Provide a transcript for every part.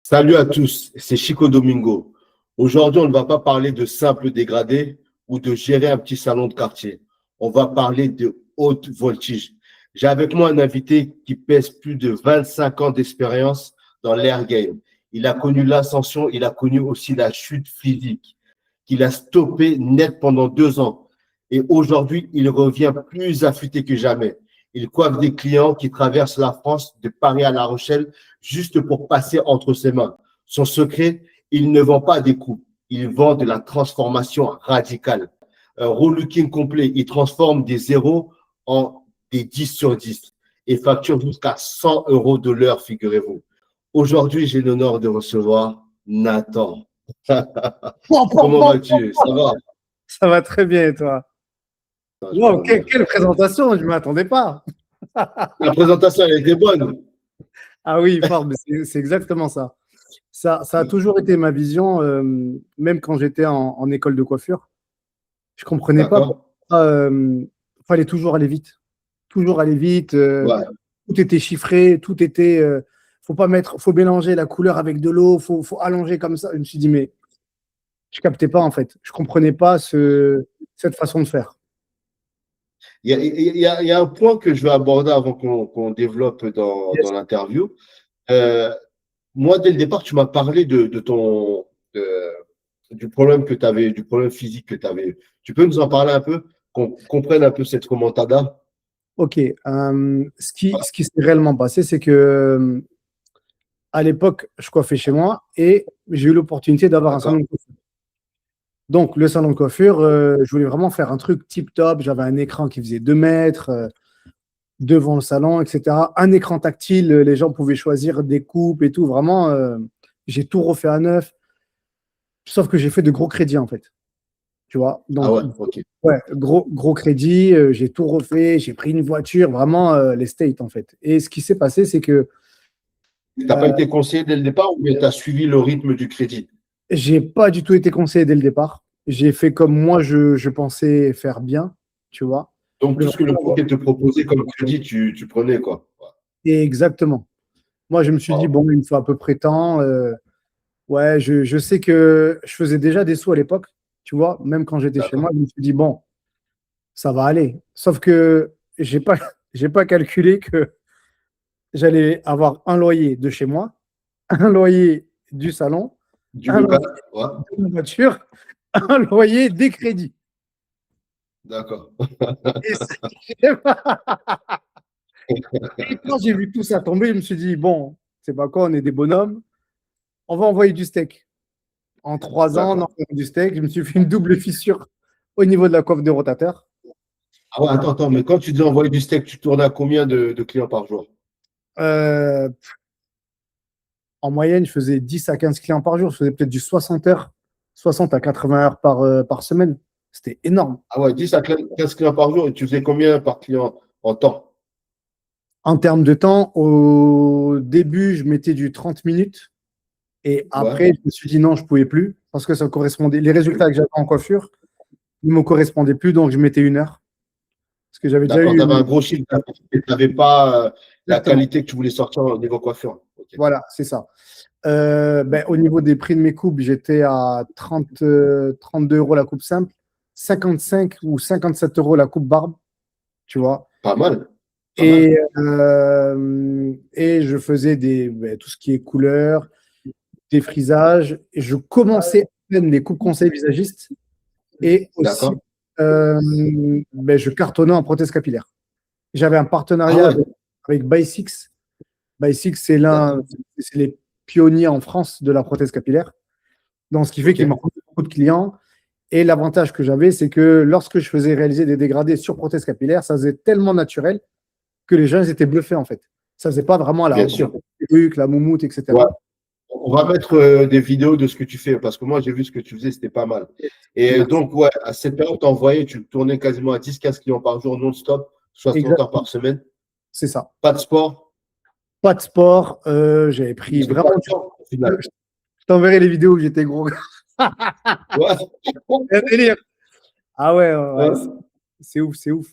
Salut à tous, c'est Chico Domingo. Aujourd'hui, on ne va pas parler de simple dégradé ou de gérer un petit salon de quartier. On va parler de haute voltige. J'ai avec moi un invité qui pèse plus de 25 ans d'expérience dans l'air game. Il a connu l'ascension, il a connu aussi la chute physique, qu'il a stoppé net pendant 2 ans. Et aujourd'hui, il revient plus affûté que jamais. Il coiffe des clients qui traversent la France de Paris à La Rochelle juste pour passer entre ses mains. Son secret, il ne vend pas des coupes, il vend de la transformation radicale. Un relooking complet, il transforme des zéros en des 10 sur 10 et facture jusqu'à 100 euros de l'heure, figurez-vous. Aujourd'hui, j'ai l'honneur de recevoir Nathan. Comment vas-tu? Ça va? Ça va très bien et toi? Wow, quelle présentation, je ne m'attendais pas. La présentation, elle était bonne. Ah oui, fort, mais c'est exactement ça. Ça a toujours été ma vision, même quand j'étais en école de coiffure. Je ne comprenais pas pourquoi fallait toujours aller vite. Toujours aller vite. Ouais. Tout était chiffré, tout était. Faut mélanger la couleur avec de l'eau, faut allonger comme ça. Je me suis dit, mais je captais pas en fait. Je comprenais pas cette façon de faire. Il y a un point que je veux aborder avant qu'on développe dans l'interview. Moi, dès le départ, tu m'as parlé du problème que tu avais, du problème physique que tu avais. Tu peux nous en parler un peu, qu'on comprenne un peu cette remontada? Ok. Ce qui s'est réellement passé, c'est que à l'époque, je coiffais chez moi et j'ai eu l'opportunité d'avoir un salon de coiffure. Donc, le salon de coiffure, je voulais vraiment faire un truc tip-top. J'avais un écran qui faisait 2 mètres devant le salon, etc. Un écran tactile, les gens pouvaient choisir des coupes et tout. Vraiment, j'ai tout refait à neuf. Sauf que j'ai fait de gros crédits, en fait. Tu vois? Donc, Ah ouais, ok. ouais, gros crédit, j'ai tout refait, j'ai pris une voiture, vraiment les States, en fait. Et ce qui s'est passé, c'est que Tu n'as pas été conseillé dès le départ ou tu as suivi le rythme du crédit? j'ai pas du tout été conseillé dès le départ. J'ai fait comme moi, je pensais faire bien, tu vois. Donc, Mais tout ce que le vraiment, banquier te proposait comme crédit, tu prenais, quoi. exactement. Moi, je me suis dit, Wow. bon, il me faut à peu près tant. Ouais, je sais que je faisais déjà des sous à l'époque, tu vois. Même quand j'étais chez D'accord. moi, je me suis dit, bon, ça va aller. Sauf que j'ai pas calculé que j'allais avoir un loyer de chez moi, un loyer du salon, Du un loyer local, ouais. de ma voiture, un loyer des crédits. D'accord. Et quand j'ai vu tout ça tomber, je me suis dit, bon, c'est pas quoi, on est des bonhommes, on va envoyer du steak. En 3 ans, on a D'accord. envoyé du steak, je me suis fait une double fissure au niveau de la coiffe de rotateur. Ah ouais, attends, mais quand tu dis envoyer du steak, tu tournes à combien de clients par jour? Euh, En moyenne, je faisais 10 à 15 clients par jour, je faisais peut-être du 60 heures, 60 à 80 heures par semaine. C'était énorme. Ah ouais, 10 à 15 clients par jour et tu faisais combien par client en temps? En termes de temps, au début, je mettais du 30 minutes. Et Ouais. après, je me suis dit non, je ne pouvais plus parce que ça correspondait. Les résultats que j'avais en coiffure ne me correspondaient plus, donc je mettais 1 heure. Parce que j'avais déjà D'accord, eu tu avais une. un gros chiffre d'affaires et tu n'avais pas la Exactement. qualité que tu voulais sortir au niveau coiffure. Ok. Voilà, c'est ça. Au niveau des prix de mes coupes, j'étais à 32 euros la coupe simple, 55 ou 57 euros la coupe barbe, tu vois. Pas mal. Pas mal. Et je faisais tout ce qui est couleur, défrisage. Et je commençais à faire les coupes conseils visagistes et aussi D'accord. je cartonnais en prothèse capillaire. J'avais un Ah partenariat ouais, avec By6. By6, d'accord. c'est les pionniers en France de la prothèse capillaire. Donc, ce qui fait Ok. qu'il m'a rendu beaucoup de clients. Et l'avantage que j'avais, c'est que lorsque je faisais réaliser des dégradés sur prothèse capillaire, ça faisait tellement naturel que les gens ils étaient bluffés en fait. Ça faisait pas vraiment Bien sûr. la moumoute, Ouais. etc. On va mettre des vidéos de ce que tu fais parce que moi, j'ai vu ce que tu faisais, c'était pas mal. Et Merci. donc, ouais, à cette période, tu envoyais, tu tournais quasiment à 10-15 clients par jour non-stop, 60 heures Exactement. par semaine. C'est ça. Pas de sport. Pas de sport. J'avais pris C'était pas vraiment. de sport au final. Je t'enverrai les vidéos où j'étais gros. Ouais. Un délire. Ah ouais, ouais, ouais, Ouais. c'est ouf, c'est ouf.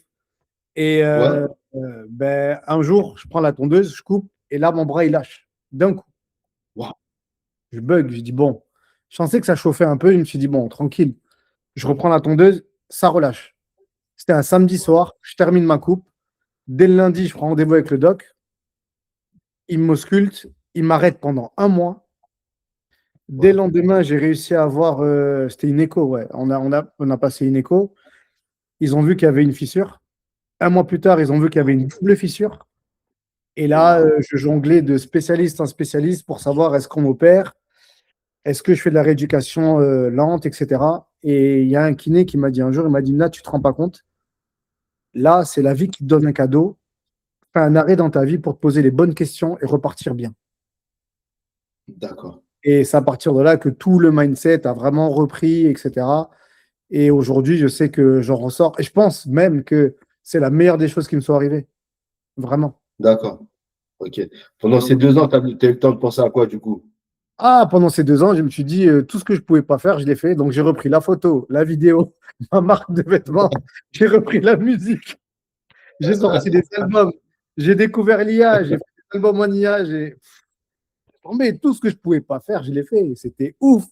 Et Ouais. un jour, je prends la tondeuse, je coupe, et là, mon bras, il lâche d'un coup. Wow. Je bug, je dis bon. Je pensais que ça chauffait un peu, je me suis dit bon, tranquille. Je reprends la tondeuse, ça relâche. C'était un samedi soir, je termine ma coupe. Dès le lundi, je prends rendez-vous avec le doc. Il m'ausculte, il m'arrête pendant un mois. Dès Ouais. le lendemain, j'ai réussi à avoir. C'était une écho, ouais. On a passé une écho. Ils ont vu qu'il y avait une fissure. Un mois plus tard, ils ont vu qu'il y avait une double fissure. Et là, Waouh. je jonglais de spécialiste en spécialiste pour savoir est-ce qu'on m'opère, est-ce que je fais de la rééducation lente, etc. Et il y a un kiné qui m'a dit un jour, il m'a dit, là, tu ne te rends pas compte. Là, c'est la vie qui te donne un cadeau. Fais un arrêt dans ta vie pour te poser les bonnes questions et repartir bien. D'accord. Et c'est à partir de là que tout le mindset a vraiment repris, etc. Et aujourd'hui, je sais que j'en ressors. Et je pense même que c'est la meilleure des choses qui me sont arrivées. Vraiment. D'accord. OK. Pendant ces 2 ans, tu as eu le temps de penser à quoi, du coup? Ah, pendant ces 2 ans, je me suis dit, tout ce que je ne pouvais pas faire, je l'ai fait. Donc, j'ai repris la photo, la vidéo, ma marque de vêtements. J'ai repris la musique. J'ai sorti des albums. J'ai découvert l'IA. J'ai fait des albums en IA. Mais tout ce que je ne pouvais pas faire, je l'ai fait. C'était ouf.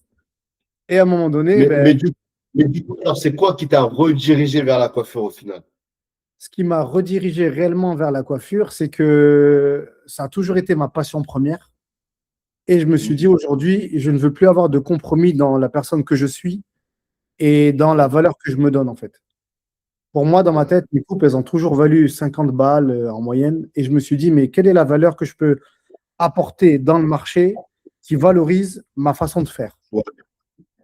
Et à un moment donné, Mais, ben, mais, du, mais du coup, alors, c'est quoi qui t'a redirigé vers la coiffure au final? ce qui m'a redirigé réellement vers la coiffure, c'est que ça a toujours été ma passion première. Et je me suis Mhm. dit aujourd'hui, je ne veux plus avoir de compromis dans la personne que je suis et dans la D'accord. valeur que je me donne en fait. Pour moi, dans ma Ouais. tête, mes coupes, elles ont toujours valu 50 balles en moyenne. Et je me suis dit, mais quelle est la valeur que je peux apporter dans le marché qui valorise ma façon de faire? Ouais.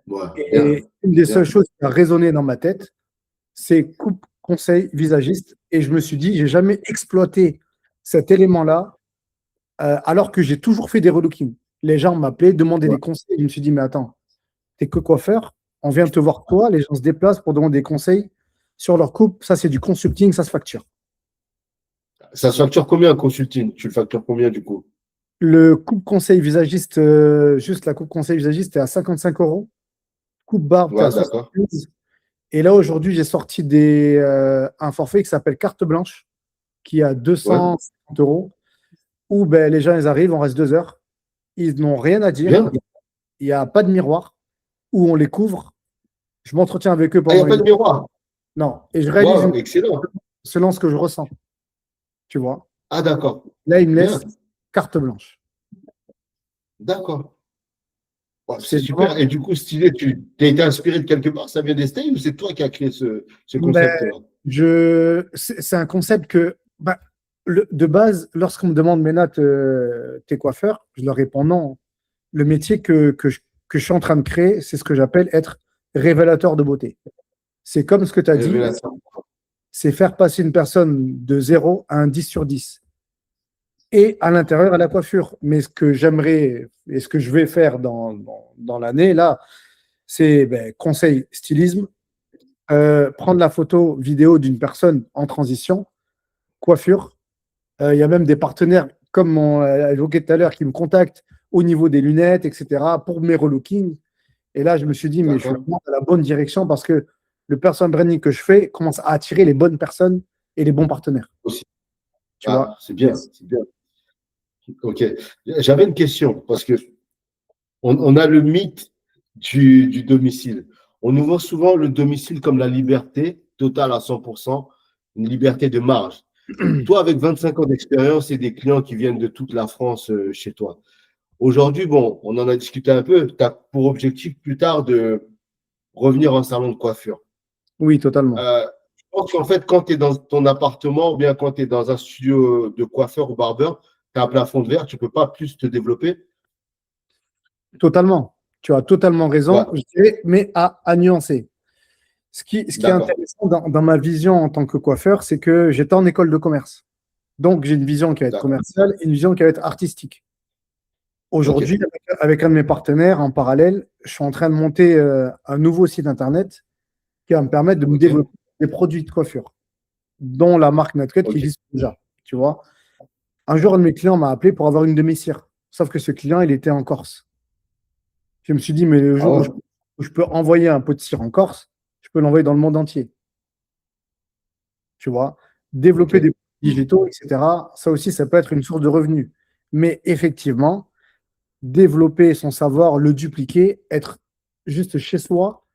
Ouais. Bien. Et une des seules Bien. choses qui a résonné dans ma tête, c'est coupe, conseil, visagiste. Et je me suis dit, j'ai jamais exploité cet élément-là alors que j'ai toujours fait des relookings. Les gens m'appelaient, demandaient Ouais. des conseils. Je me suis dit, mais attends, t'es que coiffeur, on vient te voir toi, les gens se déplacent pour demander des conseils sur leur coupe. Ça, c'est du consulting, ça se facture. Ça se facture combien un consulting? Tu le factures combien, du coup? Le coupe conseil visagiste, juste la coupe conseil visagiste, t'es à 55 euros. Coupe barbe, t'es à Ouais, d'accord. 75. Et là, aujourd'hui, j'ai sorti un forfait qui s'appelle carte blanche, qui est à Ouais. 250 euros, où ben, les gens, ils arrivent, on reste 2 heures. Ils n'ont rien à dire. Bien. Il n'y a pas de miroir où on les couvre. Je m'entretiens avec eux Ah, il n'y a pendant pas une de heure. miroir. Non. Et je réalise Waouh, excellent. selon ce que je ressens. Tu vois. Ah, d'accord. Là, ils me Bien. laissent carte blanche. D'accord. Ouais, c'est C'est vraiment. super. Et du coup, stylé, tu as été inspiré de quelque part? Ça vient des States ou c'est toi qui as créé ce Ben, concept-là? c'est un concept que, ben, de base, lorsqu'on me demande, Ménat, t'es coiffeur, je leur réponds non. Le métier que je suis en train de créer, c'est ce que j'appelle être révélateur de beauté. C'est comme ce que tu as dit, Révélation. c'est faire passer une personne de 0 à un 10 sur 10. Et à l'intérieur, à la coiffure. Mais ce que j'aimerais et ce que je vais faire dans l'année, là, c'est ben, conseil stylisme, prendre la photo vidéo d'une personne en transition, coiffure. Il y a même des partenaires, comme on l'a évoqué tout à l'heure, qui me contactent au niveau des lunettes, etc., pour mes relookings. Et là, je me suis dit, mais je suis D'accord. vraiment dans la bonne direction parce que le personal branding que je fais commence à attirer les bonnes personnes et les bons partenaires. Aussi. Tu vois? Ah, c'est bien. C'est bien. OK. J'avais une question parce que on a le mythe du domicile. On nous vend souvent le domicile comme la liberté totale à 100%, une liberté de marge. Toi, avec 25 ans d'expérience et des clients qui viennent de toute la France chez toi, aujourd'hui, bon, on en a discuté un peu, tu as pour objectif plus tard de revenir en salon de coiffure. Oui, totalement. Je pense qu'en fait, quand tu es dans ton appartement ou bien quand tu es dans un studio de coiffeur ou barbeur, tu as un plafond de verre, tu ne peux pas plus te développer. Totalement. Tu as totalement Ouais, raison, je dirais, mais à nuancer. Ce qui est d'accord, intéressant dans ma vision en tant que coiffeur, c'est que j'étais en école de commerce. Donc, j'ai une vision qui va être d'accord. commerciale et une vision qui va être artistique. Ok, Aujourd'hui, avec un de mes partenaires, en parallèle, je suis en train de monter un nouveau site internet qui va me permettre de me ok, développer des produits de coiffure, dont la marque Natcut qui ok. existe déjà. Tu vois, un jour, un de mes clients m'a appelé pour avoir une de mes cires. Sauf que ce client, il était en Corse. Je me suis dit, mais le Ah jour ouais, où je peux envoyer un pot de cire en Corse, je peux l'envoyer dans le monde entier. Tu vois, ok. développer des produits Hmm. digitaux, etc. Ça aussi, ça peut être une source de revenus. Mais effectivement, développer son savoir, le dupliquer, être juste chez soi,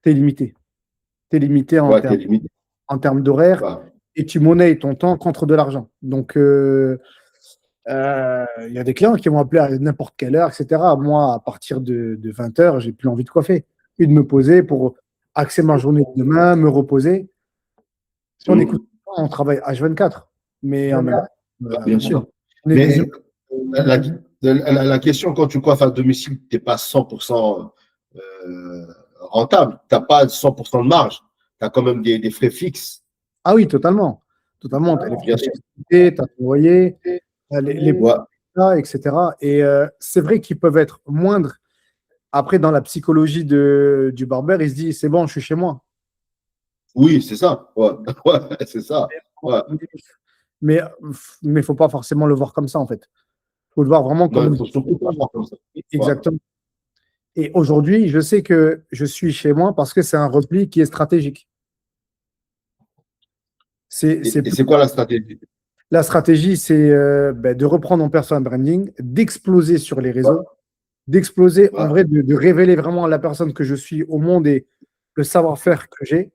tu es limité. Tu es limité Ouais, t'es limite. en termes d'horaire Ouais. et tu monnaies ton temps contre de l'argent. Donc, il y a des clients qui vont appeler à n'importe quelle heure, etc. Moi, à partir de 20h, j'ai plus envie de coiffer et de me poser pour axer ma journée de demain, me reposer. Si on écoute, Mhm. on travaille H24, mais en même temps, Ouais, bien sûr. on est des Mais humains. la question, quand tu coiffes à domicile, tu n'es pas 100% rentable. Tu n'as pas 100% de marge. Tu as quand même des frais fixes. Ah oui, totalement. Totalement. Tu as les frais Bien sûr. d'électricité, tu as ton loyer, t'as les Ouais. plats, etc. Et c'est vrai qu'ils peuvent être moindres. Après, dans la psychologie du barbeur, il se dit, c'est bon, je suis chez moi. Oui, c'est ça. Ouais. Ouais, c'est ça. Ouais. Mais il ne faut pas forcément le voir comme ça, en fait. Il faut le voir vraiment Non, comme il une... faut surtout pas faire comme ça. Ouais. Exactement. Et aujourd'hui, je sais que je suis chez moi parce que c'est un repli qui est stratégique. C'est Et c'est quoi la stratégie? La stratégie, c'est de reprendre mon personal branding, d'exploser sur les Ouais. réseaux, d'exploser, en Ouais. vrai, de révéler vraiment la personne que je suis au monde et le savoir-faire que j'ai,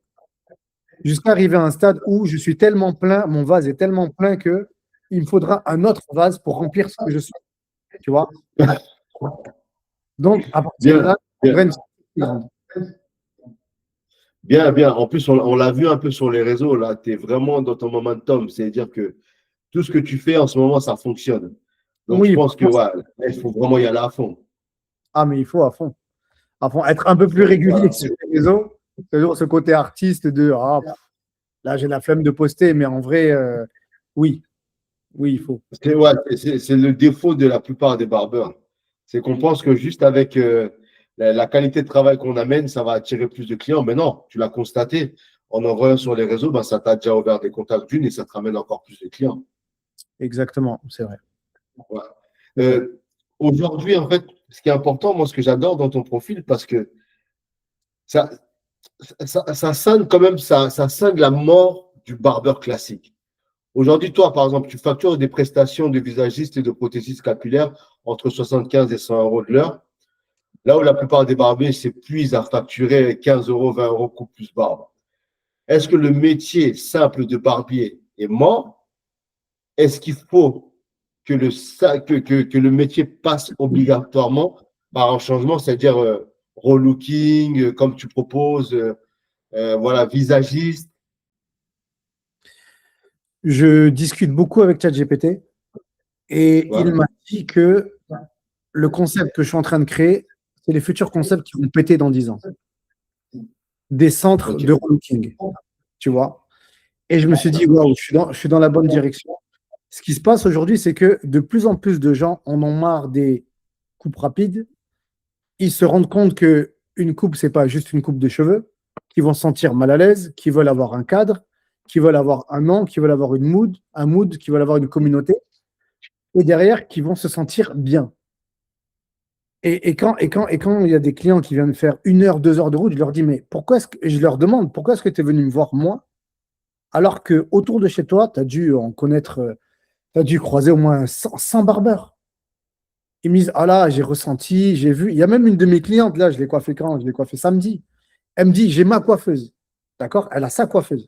jusqu'à arriver à un stade où je suis tellement plein, mon vase est tellement plein que il me faudra un autre vase pour remplir ce que je suis. Tu vois? Donc, à partir de Bien, là, je bien, prendrai une stratégie plus grande. bien, bien. En plus, on l'a vu un peu sur les réseaux, là, tu es vraiment dans ton momentum. C'est-à-dire que tout ce que tu fais en ce moment, ça fonctionne. Donc, je Oui, pense que franchement, ouais, là, il faut vraiment y aller à fond. ah, mais il faut à fond. À fond. Être un peu plus régulier Voilà. sur les réseaux, toujours ce côté artiste de là, j'ai la flemme de poster, mais en vrai, oui, oui, il faut. Ouais, c'est le défaut de la plupart des barbeurs. C'est qu'on pense que juste avec la qualité de travail qu'on amène, ça va attirer plus de clients. Mais non, tu l'as constaté. En envoyant sur les réseaux, ben, ça t'a déjà ouvert des contacts d'une et ça te ramène encore plus de clients. Exactement, c'est vrai. Ouais. C'est vrai. Euh, Aujourd'hui, en fait, ce qui est important, moi, ce que j'adore dans ton profil, parce que ça, ça sonne quand même, ça sonne la mort du barbeur classique. Aujourd'hui, toi, par exemple, tu factures des prestations de visagiste et de prothésiste capillaire entre 75 et 100 euros de l'heure. Là où la plupart des barbiers s'épuisent à facturer 15 euros, 20 euros coupe plus barbe. Est-ce que le métier simple de barbier est mort? Est-ce qu'il faut que le métier passe obligatoirement par un changement, c'est-à-dire relooking, comme tu proposes, voilà, visagiste? Je discute beaucoup avec ChatGPT et il Ouais. m'a dit que le concept que je suis en train de créer, c'est les futurs concepts qui vont péter dans 10 ans. Des centres Ok. de relooking, tu vois. Et je me suis dit, waouh, je suis dans la bonne direction. Ce qui se passe aujourd'hui, c'est que de plus en plus de gens en ont marre des coupes rapides. Ils se rendent compte que une coupe, c'est pas juste une coupe de cheveux, qu'ils vont se sentir mal à l'aise, qu'ils veulent avoir un cadre, qu'ils veulent avoir un nom, qu'ils veulent avoir un mood, qu'ils veulent avoir une communauté, et derrière, qu'ils vont se sentir bien. Et quand il y a des clients qui viennent faire 1 heure, 2 heures de route, je leur dis, mais pourquoi est-ce que, je leur demande, pourquoi est-ce que tu es venu me voir moi, alors que autour de chez toi, tu as dû en connaître, tu as dû croiser au moins 100 barbeurs. Ils me disent, ah là, j'ai ressenti, j'ai vu. Il y a même une de mes clientes, là, je l'ai coiffée quand? Je l'ai coiffée samedi. Elle me dit, j'ai ma coiffeuse. D'accord? Elle a sa coiffeuse.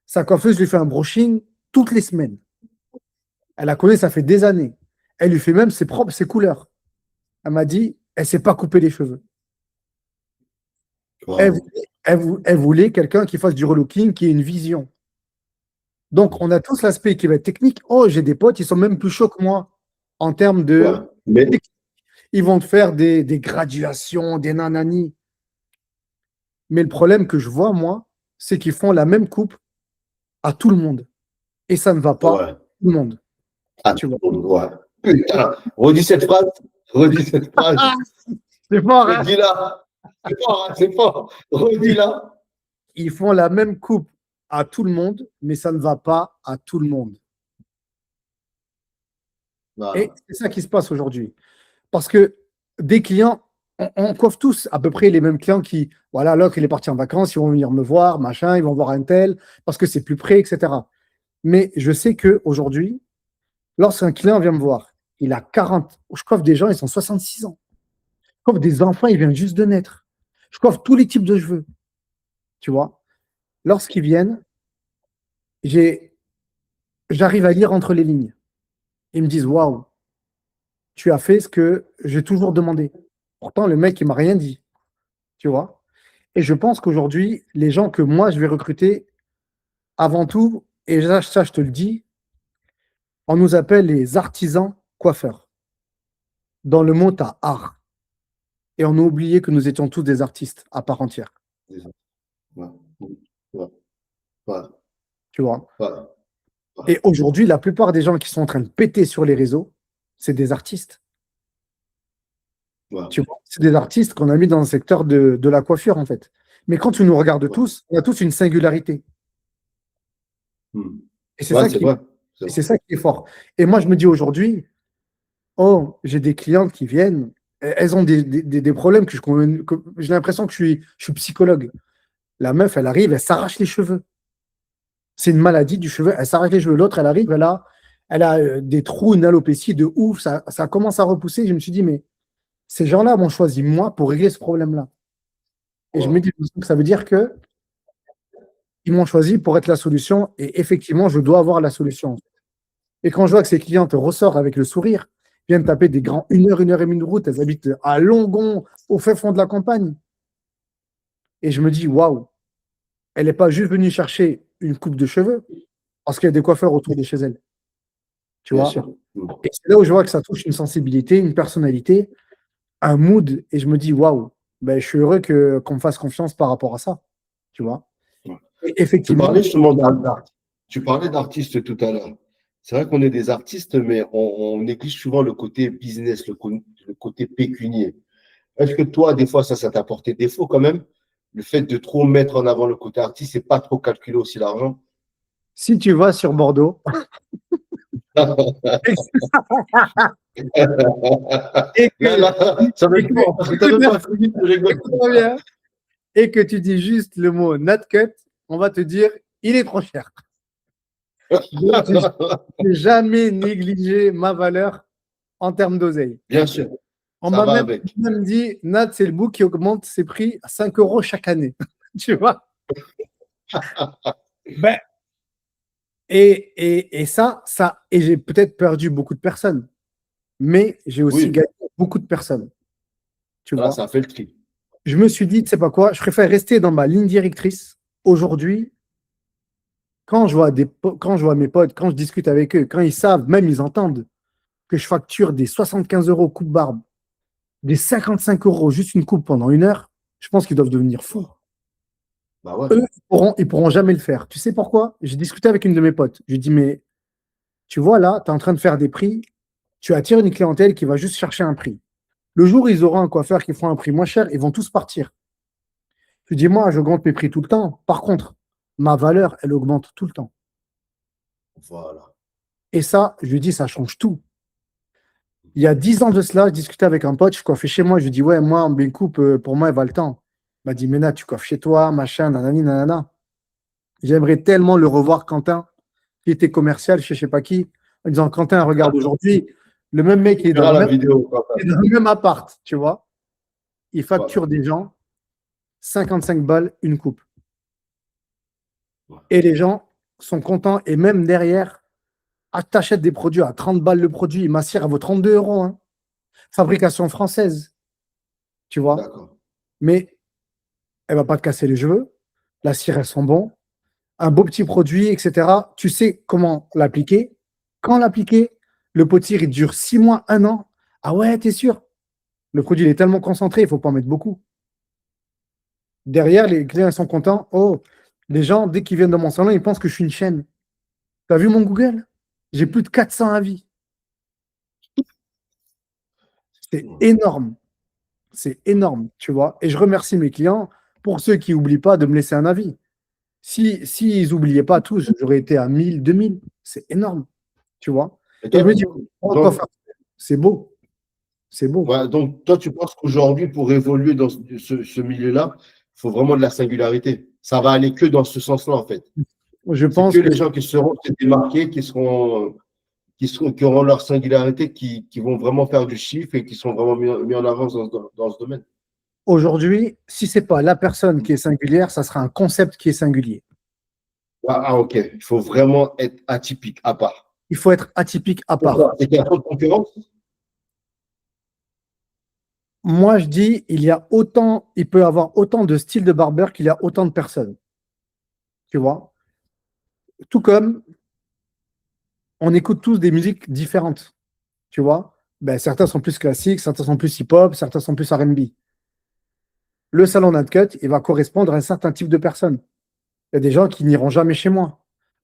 Sa coiffeuse lui fait un brushing toutes les semaines. Elle la connaît, ça fait des années. Elle lui fait même ses propres, ses couleurs. Elle m'a dit, elle ne sait pas couper les cheveux. Wow. Elle voulait quelqu'un qui fasse du relooking, qui ait une vision. Donc, on a tous l'aspect qui va être technique. Oh, j'ai des potes, ils sont même plus chauds que moi en termes Ouais. de. Mais Ils vont te faire des graduations, des nananis. Mais le problème que je vois, moi, c'est qu'ils font la même coupe à tout le monde. Et ça ne va pas ouais. tout le monde. Ah, Tu vois. ouais. Putain, redis cette phrase. Redis cette phrase. Ah, c'est fort, hein? Redis-la. C'est fort, hein, c'est fort. Redis-la. Ils font la même coupe à tout le monde, mais ça ne va pas à tout le monde. Et Voilà. c'est ça qui se passe aujourd'hui. Parce que des clients, on coiffe tous à peu près les mêmes clients qui, voilà, l'autre, il est parti en vacances, ils vont venir me voir, machin, ils vont voir un tel, parce que c'est plus près, etc. Mais je sais qu'aujourd'hui, lorsqu'un client vient me voir, il a 40. Je coiffe des gens, ils sont 66 ans. Je coiffe des enfants, ils viennent juste de naître. Je coiffe tous les types de cheveux. Tu vois? Lorsqu'ils viennent, j'arrive à lire entre les lignes. Ils me disent, waouh, tu as fait ce que j'ai toujours demandé. Pourtant, le mec, il m'a rien dit. Tu vois? Et je pense qu'aujourd'hui, les gens que moi, je vais recruter, avant tout, et ça, je te le dis, on nous appelle les artisans coiffeurs. Dans le mot, tu as art. Et on a oublié que nous étions tous des artistes à part entière. Ouais. Ouais. Ouais. Tu vois? Ouais. Et aujourd'hui, la plupart des gens qui sont en train de péter sur les réseaux, c'est des artistes. Ouais. Tu vois? C'est des artistes qu'on a mis dans le secteur de la coiffure, en fait. Mais quand tu nous regardes tous, on a tous une singularité. Et c'est Ouais, ça c'est qui, vrai. et c'est ça qui est fort. Et moi, je me dis aujourd'hui, oh, j'ai des clientes qui viennent, elles ont des problèmes que j'ai l'impression que je suis psychologue. La meuf, elle arrive, elle s'arrache les cheveux. C'est une maladie du cheveu, elle s'arrache les cheveux. L'autre, elle arrive, elle a des trous, une alopécie de ouf, ça commence à repousser. Je me suis dit, mais ces gens-là m'ont choisi moi pour régler ce problème-là. Et je me dis que ça veut dire que ils m'ont choisi pour être la solution et effectivement, je dois avoir la solution. Et quand je vois que ces clientes ressortent avec le sourire, viennent taper des grands 1 heure et demie de route, elles habitent à Longon, au fin fond de la campagne. Et je me dis, waouh, elle n'est pas juste venue chercher une coupe de cheveux parce qu'il y a des coiffeurs autour de chez elle. Tu Bien vois? sûr. Et c'est là où je vois que ça touche une sensibilité, une personnalité, un mood. Et je me dis, waouh, ben, je suis heureux qu'on me fasse confiance par rapport à ça. Tu vois? Ouais. Et Tu effectivement, parlais justement tu parlais d'artistes tout à l'heure. C'est vrai qu'on est des artistes, mais on néglige souvent le côté business, le côté pécunier. Est-ce que toi, des fois, ça t'a porté défaut quand même? Le fait de trop mettre en avant le côté artiste et pas trop calculer aussi l'argent? si tu vas sur Bordeaux et Là, que, ça va et être que, fort parce que tu n'as même pas fini, tu rigoles. écoute-moi bien, et que tu dis juste le mot Nat Cut, on va te dire il est trop cher. Donc, je n'ai jamais négligé ma valeur en termes d'oseille. Bien sûr, On ça m'a va même, avec. même dit, Nat, c'est le bout qui augmente ses prix à 5 euros chaque année. Tu vois? Ben, et et j'ai peut-être perdu beaucoup de personnes, mais j'ai aussi Oui, gagné beaucoup de personnes. Tu là, vois? ça fait le tri. Je me suis dit, tu sais pas quoi, je préfère rester dans ma ligne directrice. Aujourd'hui, quand je vois mes potes, quand je discute avec eux, quand ils savent, même ils entendent que je facture des 75 euros coupe barbe, des 55 euros juste une coupe pendant 1 heure, je pense qu'ils doivent devenir fous. Bah ouais. Eux, ils pourront jamais le faire. Tu sais pourquoi? J'ai discuté avec une de mes potes. Je lui ai dit, mais tu vois là, tu es en train de faire des prix, tu attires une clientèle qui va juste chercher un prix. Le jour où ils auront un coiffeur qui fera un prix moins cher, ils vont tous partir. Je lui dis, moi, j'augmente mes prix tout le temps. Par contre, ma valeur, elle augmente tout le temps. Voilà. Et ça, je lui dis, ça change tout. Il y a 10 ans de cela, je discutais avec un pote, je coiffais chez moi. Je lui dis, ouais, moi, une coupe, pour moi, elle va le temps. Il m'a dit, Ména, tu coiffes chez toi, machin, nanani, nanana. J'aimerais tellement le revoir, Quentin, qui était commercial chez je sais pas qui, en disant, Quentin, regarde aujourd'hui, le même mec qui est Tu dans verras le la même, vidéo. il est dans le même appart, tu vois. Il Voilà. facture des gens 55 balles une coupe. Ouais. Et les gens sont contents. Et même derrière, tu achètes des produits à 30 balles le produit, ma cire, elle vaut 32 euros. Hein. Fabrication française, tu vois. D'accord. Mais elle va pas te casser les cheveux. La cire, elles sont bons. Un beau petit produit, etc. Tu sais comment l'appliquer. Quand l'appliquer, le pot de cire, il dure 6 mois, 1 an. Ah ouais, t'es sûr? Le produit, il est tellement concentré, il faut pas en mettre beaucoup. Derrière, les clients ils sont contents. Oh, les gens, dès qu'ils viennent dans mon salon, ils pensent que je suis une chaîne. Tu as vu mon Google? J'ai plus de 400 avis. C'est énorme. C'est énorme, tu vois. Et je remercie mes clients pour ceux qui n'oublient pas de me laisser un avis. Si ils n'oubliaient pas tous, j'aurais été à 1000, 2000. C'est énorme, tu vois. Et Et je toi, me dis, oh, donc, c'est beau. C'est beau. ouais, donc, toi, tu penses qu'aujourd'hui, pour évoluer dans ce milieu-là, il faut vraiment de la singularité. Ça va aller que dans ce sens-là, en fait. Je C'est que pense que les gens qui seront se démarquer, qui auront leur singularité, qui vont vraiment faire du chiffre et qui sont vraiment mis en avant dans ce domaine. Aujourd'hui, si ce n'est pas la personne qui est singulière, ça sera un concept qui est singulier. Ok. Il faut vraiment être atypique, à part. Il faut être atypique à part. Pourquoi? C'est qu'il y a trop de concurrence? Moi, je dis, il peut y avoir autant de styles de barbeur qu'il y a autant de personnes. Tu vois? Tout comme on écoute tous des musiques différentes. Tu vois? Ben, certains sont plus classiques, certains sont plus hip-hop, certains sont plus R&B. Le salon d'Uncut, il va correspondre à un certain type de personnes. Il y a des gens qui n'iront jamais chez moi.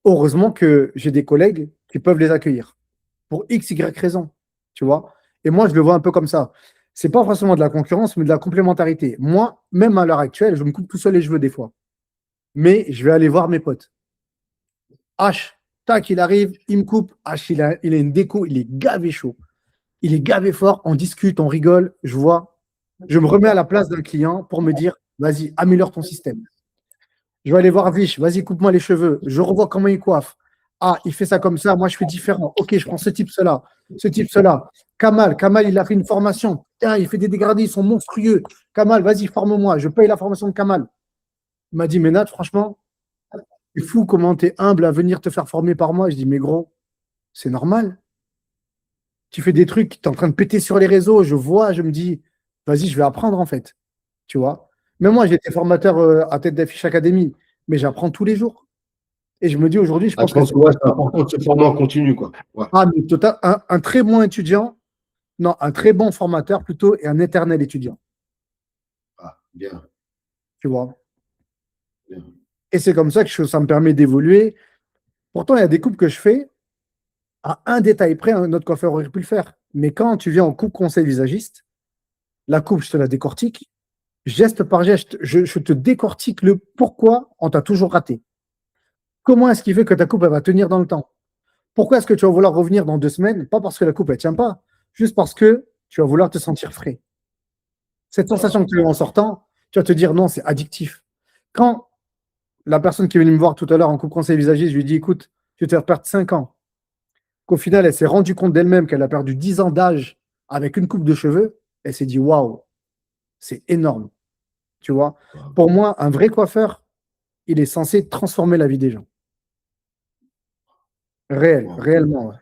Heureusement que j'ai des collègues qui peuvent les accueillir pour X, Y raison. Tu vois? Et moi, je le vois un peu comme ça. C'est pas forcément de la concurrence, mais de la complémentarité. Moi, même à l'heure actuelle, je me coupe tout seul les cheveux des fois. Mais je vais aller voir mes potes. H, tac, il arrive, il me coupe. H, il a une déco, il est gavé chaud. Il est gavé fort, on discute, on rigole, je vois. Je me remets à la place d'un client pour me dire, vas-y, améliore ton système. Je vais aller voir Vich, vas-y, coupe-moi les cheveux. Je revois comment il coiffe. Ah, il fait ça comme ça, moi je fais différent. Ok, je prends ce type, cela, ce type, cela. Kamal, il a fait une formation. Putain, il fait des dégradés, ils sont monstrueux. Kamal, vas-y, forme-moi. Je paye la formation de Kamal. Il m'a dit, mais Nat, franchement, c'est fou comment tu es humble à venir te faire former par moi. Je dis, mais gros, c'est normal. Tu fais des trucs, tu es en train de péter sur les réseaux. Je vois, je me dis, vas-y, je vais apprendre en fait. Tu vois. Mais moi, j'ai été formateur à Tête d'Affiche Academy, mais j'apprends tous les jours. Et je me dis aujourd'hui, je pense que Ouais, c'est important de se former en continu, quoi. Ouais. ah, mais total, un très bon étudiant, non, un très bon formateur plutôt et un éternel étudiant. Ah, bien, Tu vois. bien. Et c'est comme ça que ça me permet d'évoluer. Pourtant, il y a des coupes que je fais à un détail près, un autre coiffeur aurait pu le faire. Mais quand tu viens en coupe conseil visagiste, la coupe, je te la décortique, geste par geste, je te décortique le pourquoi on t'a toujours raté. Comment est-ce qu'il fait que ta coupe elle va tenir dans le temps? Pourquoi est-ce que tu vas vouloir revenir dans 2 semaines? Pas parce que la coupe elle tient pas, juste parce que tu vas vouloir te sentir frais. Cette sensation que tu as en sortant, tu vas te dire non, c'est addictif. Quand la personne qui est venue me voir tout à l'heure en coupe conseil visagiste, je lui ai dit écoute, je vais te faire perdre 5 ans. Qu'au final, elle s'est rendue compte d'elle-même qu'elle a perdu 10 ans d'âge avec une coupe de cheveux, elle s'est dit waouh, c'est énorme. Tu vois, pour moi, un vrai coiffeur, il est censé transformer la vie des gens. Réellement. Ouais.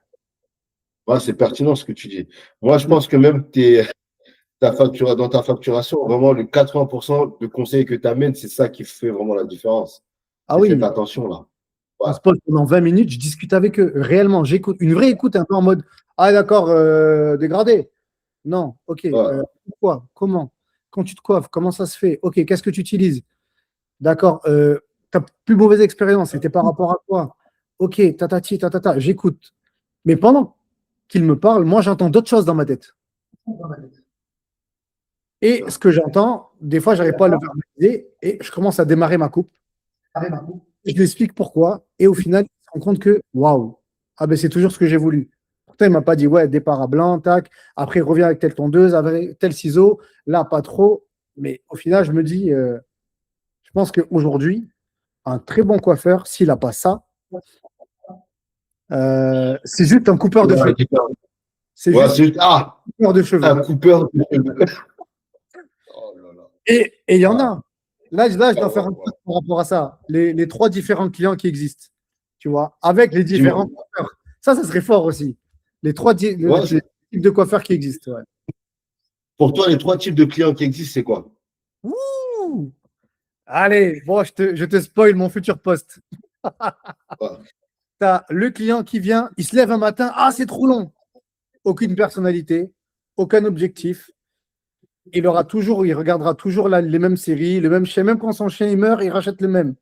Ouais, c'est pertinent ce que tu dis. Moi, je pense que même dans ta facturation, vraiment, le 80% de conseils que tu amènes, c'est ça qui fait vraiment la différence. Ah C'est faites oui, attention là. Ouais. on se pose pendant 20 minutes, je discute avec eux. Réellement, j'écoute. Une vraie écoute, un peu en mode ah d'accord, dégradé. Non, ok. Ouais. Pourquoi? Comment? Quand tu te coiffes, comment ça se fait? Ok, qu'est-ce que tu utilises? D'accord. Ta plus mauvaise expérience, c'était par rapport à quoi? Ok, tatati, tatata, j'écoute. Mais pendant qu'il me parle, moi j'entends d'autres choses dans ma tête. Et ce que j'entends, des fois, je n'arrive pas à le verbaliser et je commence à démarrer ma coupe. Je lui explique pourquoi. Et au final, il se rend compte que, waouh, ah ben c'est toujours ce que j'ai voulu. Pourtant, il ne m'a pas dit, ouais, départ à blanc, tac. Après, il revient avec telle tondeuse, avec tel ciseau. Là, pas trop. Mais au final, je me dis, je pense qu'aujourd'hui, un très bon coiffeur, s'il n'a pas ça, c'est juste un coupeur de cheveux. C'est juste un coupeur de cheveux. Un coupeur de cheveux. Oh là là. Et il y en a. Là, je dois faire un truc par rapport à ça. Les 3 différents clients qui existent. Tu vois, avec les différents coiffeurs. Ça serait fort aussi. Les 3 types de coiffeurs qui existent. Ouais. Pour toi, les 3 types de clients qui existent, c'est quoi? Ouh. Allez, bon, je te spoil mon futur poste. Tu as le client qui vient, il se lève un matin, ah, c'est trop long. Aucune personnalité, aucun objectif. Il regardera toujours les mêmes séries, le même chien. Même quand son chien il meurt, il rachète le même.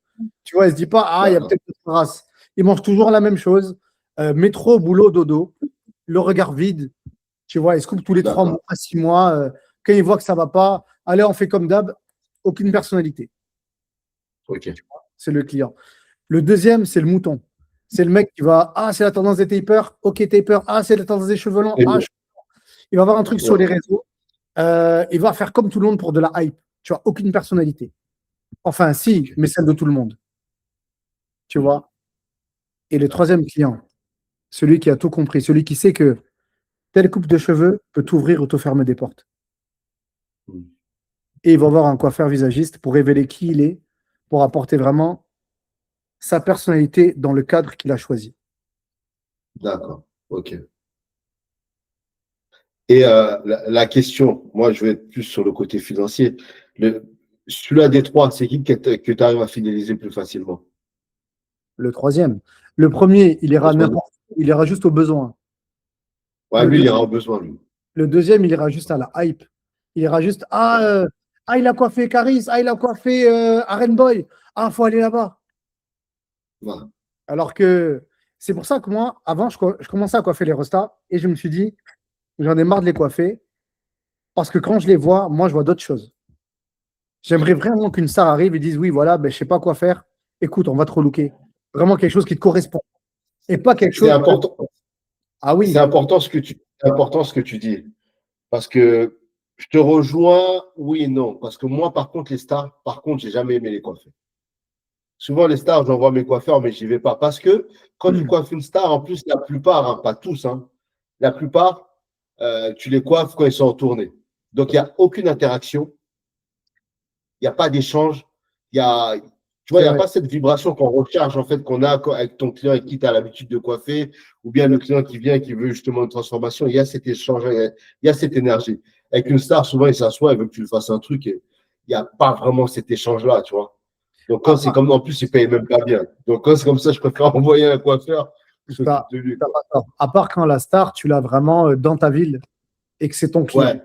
Tu vois, il se dit pas, ah, il y a peut-être une race. Il mange toujours la même chose. Métro, boulot, dodo. Le regard vide. Tu vois, il se coupe tous les 3 mois, 6 mois. Quand il voit que ça ne va pas, allez, on fait comme d'hab. Aucune personnalité. Ok. C'est le client. Le deuxième, c'est le mouton. C'est le mec qui va, ah, c'est la tendance des tapers. Ok, taper. Ah, c'est la tendance des cheveux longs. Ah, il va avoir un truc sur les réseaux. Il va faire comme tout le monde pour de la hype. Tu vois, aucune personnalité. Enfin, si, mais celle de tout le monde. Tu vois. Et le troisième client, celui qui a tout compris, celui qui sait que telle coupe de cheveux peut t'ouvrir ou te fermer des portes. Hmm. Et il va voir un coiffeur visagiste pour révéler qui il est, pour apporter vraiment sa personnalité dans le cadre qu'il a choisi. D'accord. OK. Et la question, moi, je vais être plus sur le côté financier. Celui-là des trois, c'est qui que tu arrives à fidéliser plus facilement? Le troisième. Le premier, Le troisième. il ira juste au besoin. Ouais, Le, lui, deux- il aura besoin, lui. le deuxième, il ira juste à la hype. Il ira juste, il a coiffé Caris, il a coiffé Aren Boy. Ah, faut aller là-bas. Voilà. Alors que c'est pour ça que moi, avant, je commençais à coiffer les restas et je me suis dit, j'en ai marre de les coiffer parce que quand je les vois, moi, je vois d'autres choses. J'aimerais vraiment qu'une star arrive et dise, oui, voilà, ben, je sais pas quoi faire. Écoute, on va te relooker. Vraiment quelque chose qui te correspond. Et pas quelque C'est chose. important, Ah c'est oui, important c'est important ce que tu dis. Parce que je te rejoins, oui et non. Parce que moi, par contre, les stars, par contre, j'ai jamais aimé les coiffeurs. Souvent, les stars, j'envoie mes coiffeurs, mais j'y vais pas. Parce que quand tu coiffes une star, en plus, la plupart, hein, pas tous, hein, la plupart, tu les coiffes quand ils sont en tournée. Donc, il n'y a aucune interaction, il n'y a pas d'échange, il y a, tu vois, il c'est n'y a vrai. pas cette vibration qu'on recharge, en fait, qu'on a avec ton client avec qui tu as l'habitude de coiffer, ou bien le client qui vient et qui veut justement une transformation. Il y a cet échange, il y a cette énergie. Avec une star, souvent, il s'assoit, il veut que tu lui fasses un truc et il n'y a pas vraiment cet échange-là, tu vois. Donc, quand À c'est part comme, en plus, ils ne payent même pas bien. Donc, quand c'est comme ça, je préfère envoyer un coiffeur qui ça, s'occupe de lui, t'as quoi. pas tort. À part quand la star, tu l'as vraiment dans ta ville et que c'est ton client. Ouais,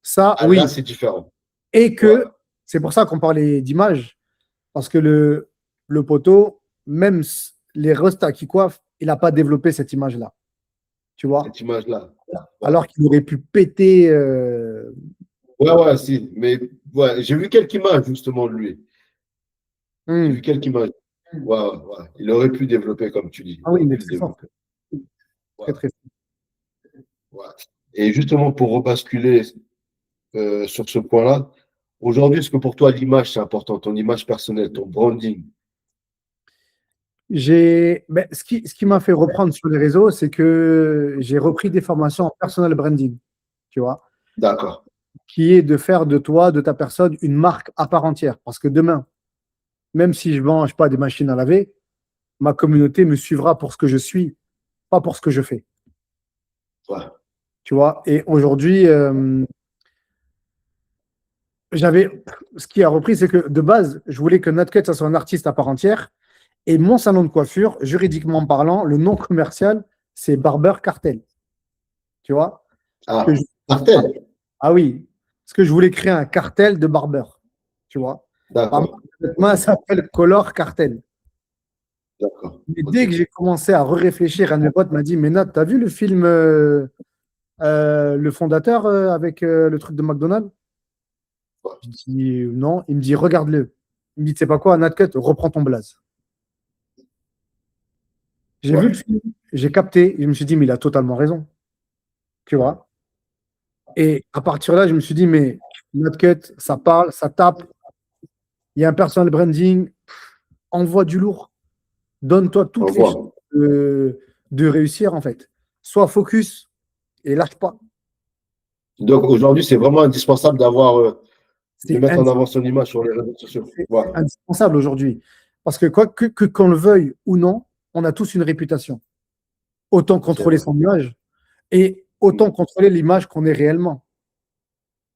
Ça, ah, là, oui. c'est différent. Et Ouais, que c'est pour ça qu'on parlait d'image. Parce que le poteau, même les restas qui coiffent, il n'a pas développé cette image-là. Tu vois? cette image-là. Ouais, Alors qu'il aurait pu péter. ouais, ouais, si. Mais ouais, j'ai vu quelques images, justement, de lui. J'ai vu Hmm. quelques images. Ouais, ouais, ouais. Il aurait pu développer, comme tu dis. Ah Il oui, aurait il est pu le très fort. développer. Très, Ouais, très fort. ouais. Et justement, pour rebasculer sur ce point-là, aujourd'hui, est-ce que pour toi, l'image, c'est important, ton image personnelle, ton branding? Ce qui m'a fait reprendre sur les réseaux, c'est que j'ai repris des formations en personal branding, tu vois, D'accord. qui est de faire de toi, de ta personne, une marque à part entière. Parce que demain, même si je vends, je sais pas, des machines à laver, ma communauté me suivra pour ce que je suis, pas pour ce que je fais. Ouais. Tu vois. Et aujourd'hui, j'avais. Ce qui a repris, c'est que de base, je voulais que Nutcut, ça soit un artiste à part entière. Et mon salon de coiffure, juridiquement parlant, le nom commercial, c'est Barber Cartel. Tu vois. Que Ah, je- Ah, Artel. ah oui. Parce que je voulais créer un cartel de barbeurs. Tu vois. Bah, D'accord. moi, Ok. ça s'appelle Color Cartel. D'accord. Mais Ok. dès que j'ai commencé à réfléchir, un de mes potes m'a dit, mais Nat, t'as vu le film Le Fondateur avec le truc de McDonald's? Ouais. Je dis non. Il me dit, regarde-le. Il me dit, tu sais pas quoi, Natcut, reprends ton blaze. J'ai vu le Ouais. film, j'ai capté, et je me suis dit, mais il a totalement raison. Tu vois? Et à partir de là, je me suis dit, mais Natcut, ça parle, ça tape, il y a un personal branding, envoie du lourd, donne-toi Au toutes les chances revoir. de réussir, en fait. Sois focus et lâche pas. Donc aujourd'hui, c'est vraiment indispensable de C'est mettre en indispensable. avant son image sur les réseaux sociaux. Ouais. C'est indispensable aujourd'hui. Parce que quoi que qu'on le veuille ou non, on a tous une réputation. Autant C'est contrôler vrai. son image et autant contrôler l'image qu'on est réellement.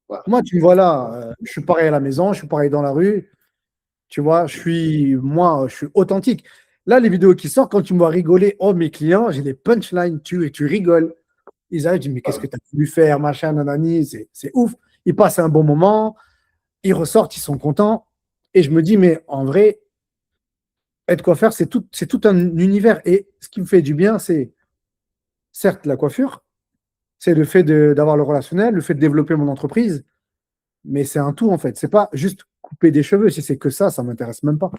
Ouais. Moi, tu me vois là, je suis pareil à la maison, je suis pareil dans la rue, tu vois, je suis authentique. Là, les vidéos qui sortent, quand tu me vois rigoler, oh, mes clients, j'ai des punchlines, tu rigoles. Ils arrivent, je dis, mais qu'est-ce que tu as voulu faire, machin, nanani, c'est ouf. Ils passent un bon moment, ils ressortent, ils sont contents. Et je me dis, mais en vrai, être coiffeur, c'est tout un univers. Et ce qui me fait du bien, c'est certes la coiffure, c'est le fait d'avoir le relationnel, le fait de développer mon entreprise, mais c'est un tout en fait. C'est pas juste couper des cheveux. Si c'est que ça m'intéresse même pas.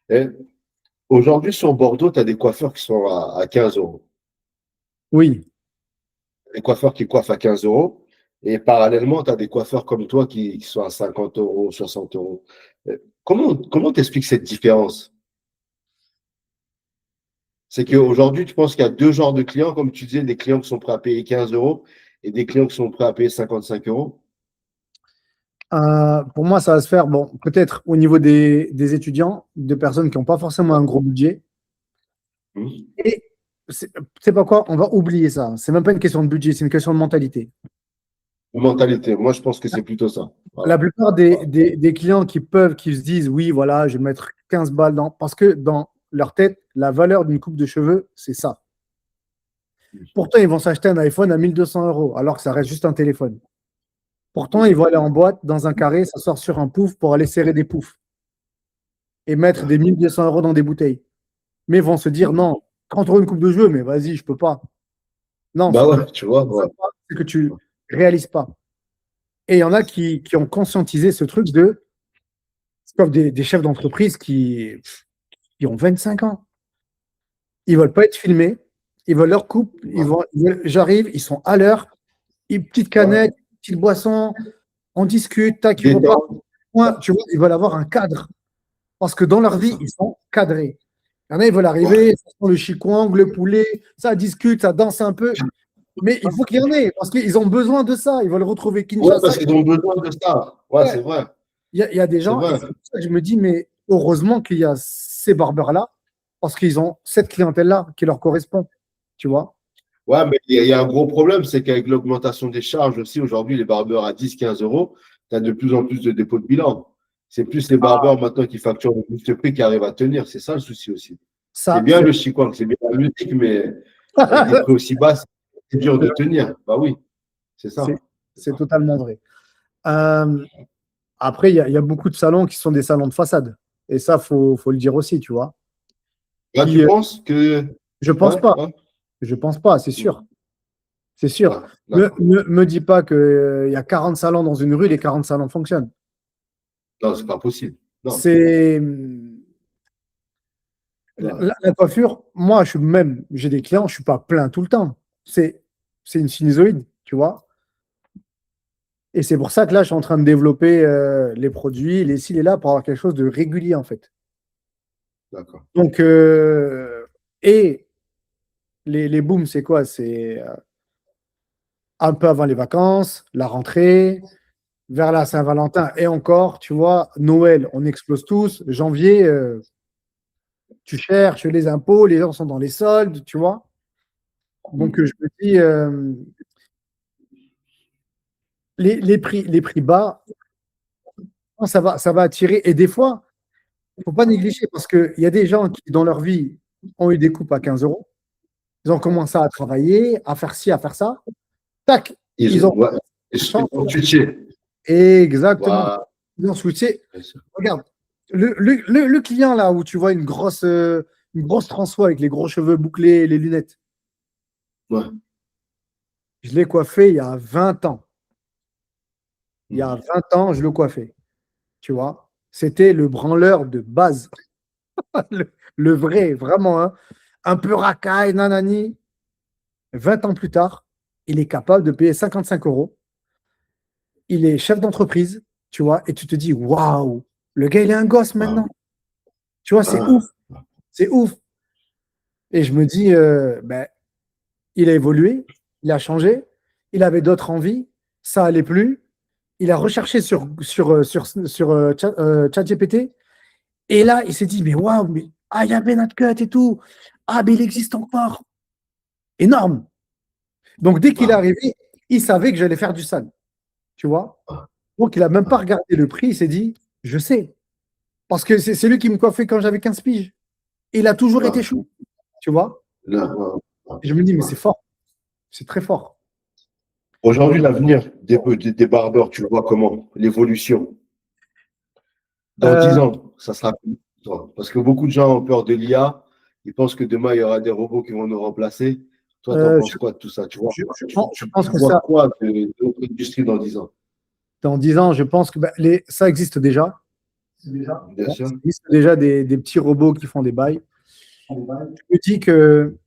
Et aujourd'hui, sur Bordeaux, tu as des coiffeurs qui sont à 15 euros. Oui, Des coiffeurs qui coiffent à 15 euros. Et parallèlement, tu as des coiffeurs comme toi qui sont à 50 euros, 60 euros. Comment t'expliques cette différence? C'est qu'aujourd'hui, tu penses qu'il y a deux genres de clients, comme tu disais, des clients qui sont prêts à payer 15 euros et des clients qui sont prêts à payer 55 euros. Pour moi, ça va se faire, bon, peut-être au niveau des étudiants, de personnes qui n'ont pas forcément un gros budget. Mhm. Et c'est pas quoi, on va oublier ça. C'est même pas une question de budget, c'est une question de mentalité. Mentalité. Moi, je pense que c'est plutôt ça. La Voilà. plupart des clients qui se disent, oui, voilà, je vais mettre 15 balles parce que dans leur tête, la valeur d'une coupe de cheveux, c'est ça. Pourtant, ils vont s'acheter un iPhone à 1200 euros, alors que ça reste juste un téléphone. Pourtant, ils vont aller en boîte, dans un carré, s'asseoir sur un pouf pour aller serrer des poufs et mettre des 1200 euros dans des bouteilles. Mais ils vont se dire, non, 30 euros une coupe de cheveux, mais vas-y, je peux pas. Non, Bah ouais, tu vois. Ouais. c'est que tu réalises pas. Et il y en a qui ont conscientisé ce truc c'est comme des chefs d'entreprise qui ont 25 ans. Ils veulent pas être filmés. Ils veulent leur coupe. J'arrive, ils sont à l'heure. Une petite canette, petite boisson. On discute, tac, ils repartent. Ouais, tu vois, ils veulent avoir un cadre. Parce que dans leur vie, ils sont cadrés. Il y en a, ils veulent arriver, ça sent le chikwang, le poulet, ça discute, ça danse un peu. Mais il faut qu'il y en ait, parce qu'ils ont besoin de ça. Ils veulent retrouver Ouais, Kinshasa. parce qu'ils ont besoin de ça. Ouais, c'est vrai. Il y a des gens, C'est vrai. et c'est pour ça que je me dis, mais heureusement qu'il y a ces barbeurs-là, parce qu'ils ont cette clientèle-là qui leur correspond. Tu vois? Ouais, mais il y a un gros problème, c'est qu'avec l'augmentation des charges aussi, aujourd'hui, les barbeurs à 10-15 euros, tu as de plus en plus de dépôts de bilan. C'est plus les barbeurs maintenant qui facturent le juste prix qui arrivent à tenir. C'est ça le souci aussi. C'est Ça, bien le chikwang, c'est bien la musique, mais avec des prix aussi bas, c'est dur de tenir. Bah oui, c'est ça. c'est totalement vrai. Euh, Après, il y a beaucoup de salons qui sont des salons de façade. Et ça, faut le dire aussi, tu vois. Là, Qui, tu penses que. je pense Ouais, pas. ouais, Je pense pas, c'est sûr. C'est sûr. ouais, d'accord. Me dis pas qu'il y a 40 salons dans une rue, les 40 salons fonctionnent. Non, c'est pas possible. Non. C'est Ouais. la coiffure, moi, j'ai des clients, je suis pas plein tout le temps. C'est une sinusoïde, tu vois. Et c'est pour ça que là, je suis en train de développer les produits, les ci, les là, pour avoir quelque chose de régulier, en fait. D'accord. Donc, et les booms, c'est quoi? C'est un peu avant les vacances, la rentrée, vers la Saint-Valentin et encore, tu vois, Noël, on explose tous. Janvier, tu cherches les impôts, les gens sont dans les soldes, tu vois. Donc, je me dis, les prix bas, ça va attirer. Et des fois, il ne faut pas négliger parce qu'il y a des gens qui, dans leur vie, ont eu des coupes à 15 euros. Ils ont commencé à travailler, à faire ci, à faire ça. Tac, ils ont. Ouais. Ils sont switchés. Exactement. Voilà. Ils ont switché. Regarde, le client là où tu vois une grosse transfo avec les gros cheveux bouclés et les lunettes, Ouais. je l'ai coiffé il y a 20 ans. Il y a 20 ans, je le coiffais. Tu vois, c'était le branleur de base. Le vrai, vraiment, hein. Un peu racaille, nanani. 20 ans plus tard, il est capable de payer 55 euros. Il est chef d'entreprise, tu vois, et tu te dis, waouh, le gars, il est un gosse maintenant. Tu vois, c'est ouf. C'est ouf. Et je me dis, ben, il a évolué, il a changé, il avait d'autres envies, ça allait plus. Il a recherché sur ChatGPT. Et là, il s'est dit, mais waouh, mais il y a Ben Cut et tout. Ah, mais il existe encore. Énorme. Donc, dès qu'il est arrivé, il savait que j'allais faire du sale. Tu vois? Donc, il n'a même pas regardé le prix. Il s'est dit, je sais. Parce que c'est lui qui me coiffait quand j'avais 15 piges. Et il a toujours été chou. Tu vois? Et je me dis, mais c'est fort. C'est très fort. Aujourd'hui, l'avenir des barbeurs, tu le vois comment? L'évolution. Dans 10 Euh, ans, ça sera toi. Parce que beaucoup de gens ont peur de l'IA. Ils pensent que demain, il y aura des robots qui vont nous remplacer. Toi, tu en penses je, quoi de tout ça? Tu vois, je pense tu que vois ça, quoi de notre industrie dans 10 ans? dans 10 ans, je pense que ça existe déjà. Bien sûr. Il existe déjà des petits robots qui font des bails. Je me dis que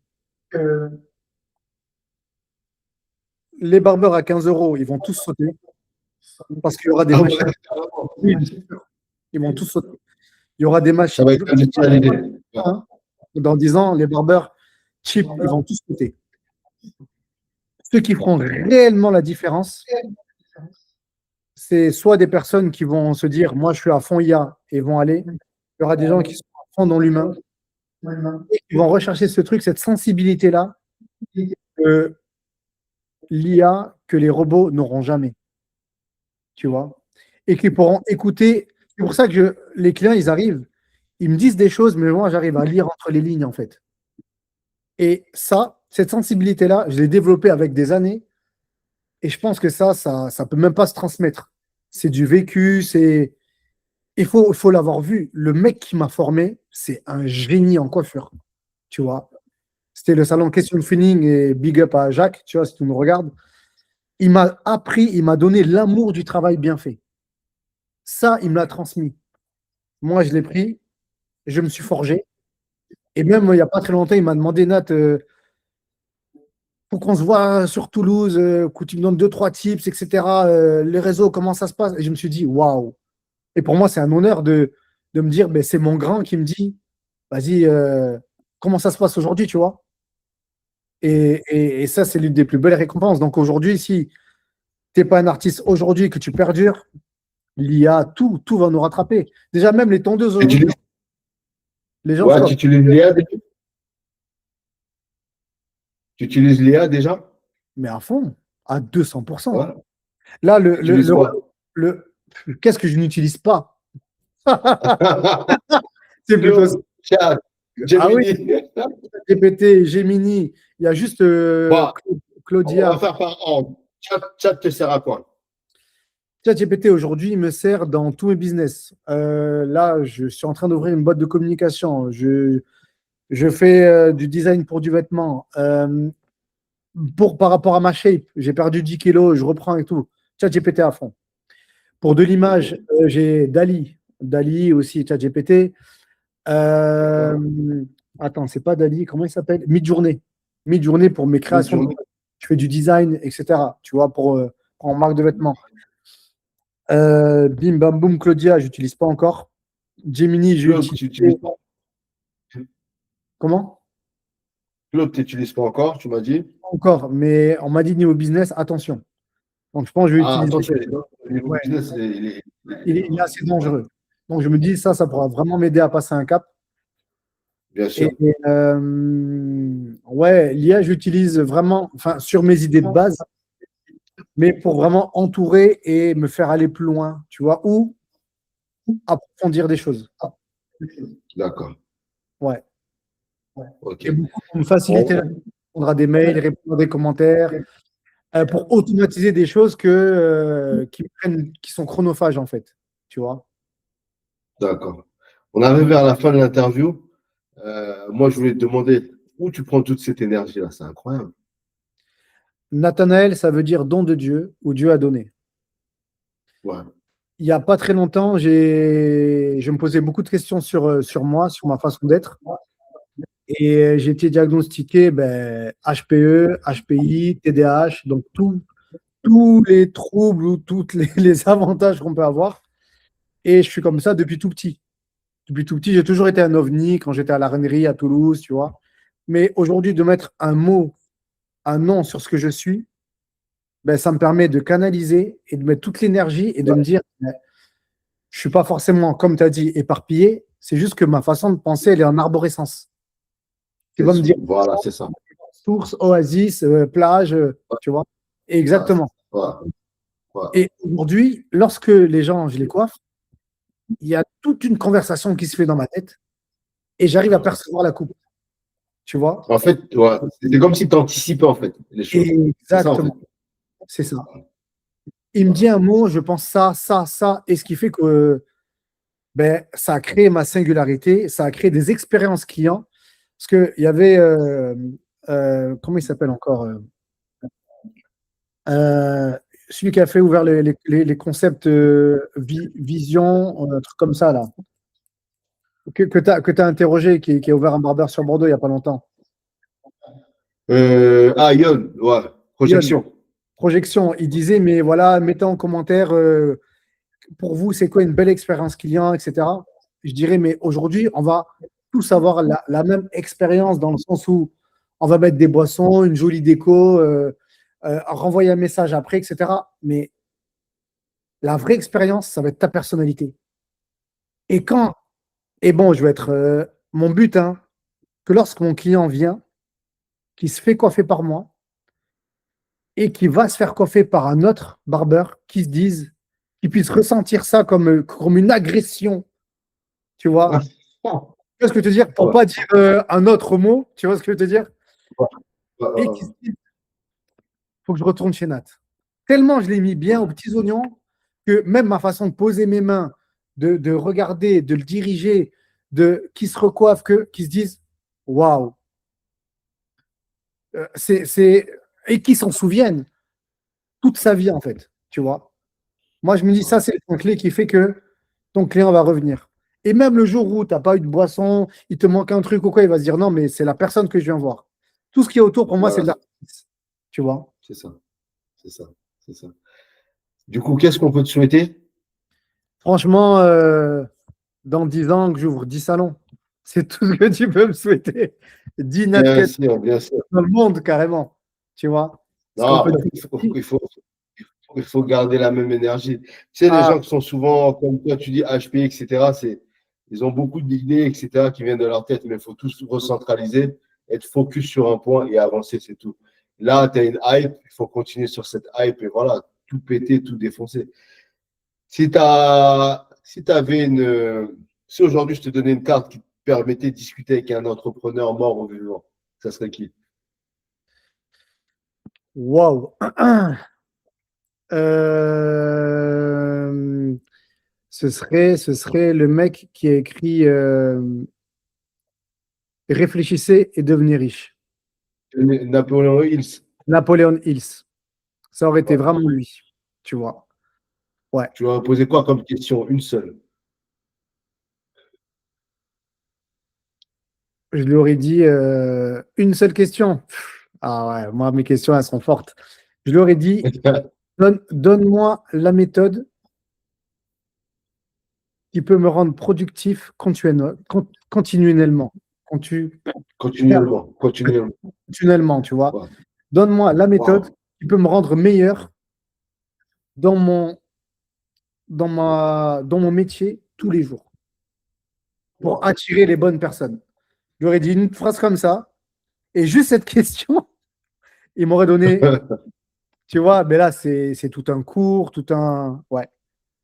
les barbeurs à 15 euros, ils vont tous sauter parce qu'il y aura des Ah machines. ouais, Oui, ils vont tous sauter. Il y aura des ça machines. va être industrialisé. Ouais. Hein. Dans 10 ans, les barbeurs, cheap, ils vont tous sauter. Ceux qui feront réellement la différence, c'est soit des personnes qui vont se dire, moi je suis à fond IA et vont aller. Il y aura des gens qui sont à fond dans l'humain et qui vont rechercher ce truc, cette sensibilité-là, que l'IA, que les robots n'auront jamais. Tu vois? Et qui pourront écouter. C'est pour ça que les clients, ils arrivent, ils me disent des choses, mais moi, j'arrive à lire entre les lignes, en fait. Et ça, cette sensibilité-là, je l'ai développée avec des années. Et je pense que ça peut même pas se transmettre. C'est du vécu, il faut l'avoir vu. Le mec qui m'a formé, c'est un génie en coiffure. Tu vois? C'était le salon Question Feeling et big up à Jacques, tu vois, si tu me regardes. Il m'a appris, il m'a donné l'amour du travail bien fait. Ça, il me l'a transmis. Moi, je l'ai pris, je me suis forgé. Et même, il n'y a pas très longtemps, il m'a demandé, Nat, faut qu'on se voit sur Toulouse, que tu me donnes deux, trois tips, etc. Les réseaux, comment ça se passe? Et je me suis dit, waouh. Et pour moi, c'est un honneur de me dire, ben, c'est mon grand qui me dit, vas-y, comment ça se passe aujourd'hui, tu vois? Et ça, c'est l'une des plus belles récompenses. Donc aujourd'hui, si tu n'es pas un artiste aujourd'hui, que tu perdures, l'IA, tout va nous rattraper. Déjà, même les tondeuses Tu aujourd'hui, utilises, les gens ouais, stoppent. tu utilises l'IA déjà? Mais à fond, à 200%. Ouais. Là, Tu utilises quoi? qu'est-ce que je n'utilise pas? C'est plutôt ça. Claude, Chat, Ah oui, Gemini. GPT, Gemini, il y a juste Bon, on Claudia. va faire par ordre. Chat te sert à quoi? ChatGPT aujourd'hui il me sert dans tous mes business. Là, je suis en train d'ouvrir une boîte de communication. Je fais du design pour du vêtement. Par rapport à ma shape, j'ai perdu 10 kilos, je reprends et tout. ChatGPT à fond. Pour de l'image, j'ai Dali. Dali aussi, ChatGPT. Attends, c'est pas Dali, comment il s'appelle? Midjourney. Midjourney pour mes créations. Midjourney. Je fais du design, etc. Tu vois, pour en marque de vêtements. Bim Bam Boom Claudia, j'utilise pas encore. Gemini, j'ai Claude, tu utilisé. n'utilises pas. Comment? Claude, tu n'utilises pas encore, tu m'as dit. Pas encore, mais on m'a dit niveau business, attention. Donc je pense que je vais Ah, utiliser. attention, le niveau Ouais, business, il est assez dangereux. Donc je me dis, ça pourra vraiment m'aider à passer un cap. bien Et sûr. ouais, l'IA, j'utilise vraiment, enfin, sur mes idées de base, mais pour vraiment entourer et me faire aller plus loin, tu vois, ou approfondir des choses. D'accord. Ouais. Ok. Et beaucoup pour me faciliter la vie, répondre à des mails, répondre à des commentaires, pour automatiser des choses qui sont chronophages, en fait. Tu vois? D'accord. On arrive vers la fin de l'interview. Moi, je voulais te demander où tu prends toute cette énergie-là. C'est incroyable. Nathanaël, ça veut dire don de Dieu ou Dieu a donné. Ouais. Il n'y a pas très longtemps, je me posais beaucoup de questions sur moi, sur ma façon d'être. Et j'ai été diagnostiqué HPE, HPI, TDAH, donc tous les troubles ou tous les avantages qu'on peut avoir. Et je suis comme ça depuis tout petit. Depuis tout petit, j'ai toujours été un ovni quand j'étais à la Reinerie à Toulouse, tu vois. Mais aujourd'hui, de mettre un mot, un nom sur ce que je suis, ça me permet de canaliser et de mettre toute l'énergie et de me dire, je ne suis pas forcément, comme tu as dit, éparpillé. C'est juste que ma façon de penser, elle est en arborescence. Tu vas me dire Voilà, c'est ça. source, oasis, plage, tu vois. Exactement. Ouais. Ouais. Et aujourd'hui, lorsque les gens, je les coiffe, il y a toute une conversation qui se fait dans ma tête et j'arrive à percevoir la coupe. Tu vois? En fait, ouais, c'est comme si tu anticipais en fait les choses. Exactement. C'est ça. Il me dit un mot, je pense ça, et ce qui fait que ça a créé ma singularité, ça a créé des expériences clients. Parce qu'il y avait, comment il s'appelle encore celui qui a fait ouvert les concepts vision, un truc comme ça, là, que tu as interrogé, qui a ouvert un barbeur sur Bordeaux il n'y a pas longtemps. Yon, ouais, projection. Yon. Projection, il disait, mais voilà, mettez en commentaire pour vous, c'est quoi une belle expérience client, etc. Je dirais, mais aujourd'hui, on va tous avoir la même expérience dans le sens où On va mettre des boissons, une jolie déco, renvoyer un message après, etc. Mais la vraie expérience, ça va être ta personnalité. Et quand, et bon, je vais être mon but, hein, que lorsque mon client vient, qui se fait coiffer par moi et qui va se faire coiffer par un autre barbeur, qui se dise, qui puisse ressentir ça comme une agression, tu vois. Tu vois ce que je veux te dire? Pour Ouais. pas dire un autre mot, tu vois ce que je veux te dire? Ouais. Ouais, Et qui se dise, faut que je retourne chez Nat. Tellement je l'ai mis bien aux petits oignons que même ma façon de poser mes mains, de regarder, de le diriger, de qui se recoiffe, qui se disent waouh, c'est et qui s'en souviennent toute sa vie en fait, tu vois. Moi je me dis ça c'est le point clé qui fait que ton client va revenir. Et même le jour où tu n'as pas eu de boisson, il te manque un truc ou quoi, il va se dire non mais c'est la personne que je viens voir. Tout ce qui est autour pour moi c'est voilà, de l'artifice, tu vois. c'est ça, c'est ça, c'est ça. Du coup, qu'est-ce qu'on peut te souhaiter? Franchement, dans 10 ans que j'ouvre 10 salons. C'est tout ce que tu peux me souhaiter. 10 Bien natcats sûr, bien sûr. dans le monde, carrément. Tu vois? Ce Non, qu'on peut après, dire ici. il faut garder la même énergie. Tu sais, les Ah, gens qui sont souvent, comme toi, tu dis HP, etc., ils ont beaucoup d'idées, etc., qui viennent de leur tête, mais il faut tous recentraliser, être focus sur un point et avancer, c'est tout. Là, tu as une hype, il faut continuer sur cette hype et voilà, tout péter, tout défoncer. Si avais si aujourd'hui je te donnais une carte qui te permettait de discuter avec un entrepreneur mort ou vivant, ça serait qui? waouh. Euh, ce serait le mec qui a écrit Réfléchissez et devenez riche. Napoléon Hills. Napoléon Hills. Ça aurait été Ouais. vraiment lui. Tu vois? Ouais. Tu vas poser quoi comme question? Une seule. Je lui aurais dit une seule question. Ah ouais, moi, mes questions, elles sont fortes. Je lui aurais dit donne-moi la méthode qui peut me rendre productif continuellement. Contu- Continuellement, continuellement. Continuellement, tu vois. Ouais. Donne-moi la méthode Wow. qui peut me rendre meilleur dans mon métier tous les jours pour Wow. attirer les bonnes personnes. Je lui aurais dit une phrase comme ça et juste cette question, il m'aurait donné, tu vois, mais là, c'est tout un cours, tout un. Ouais.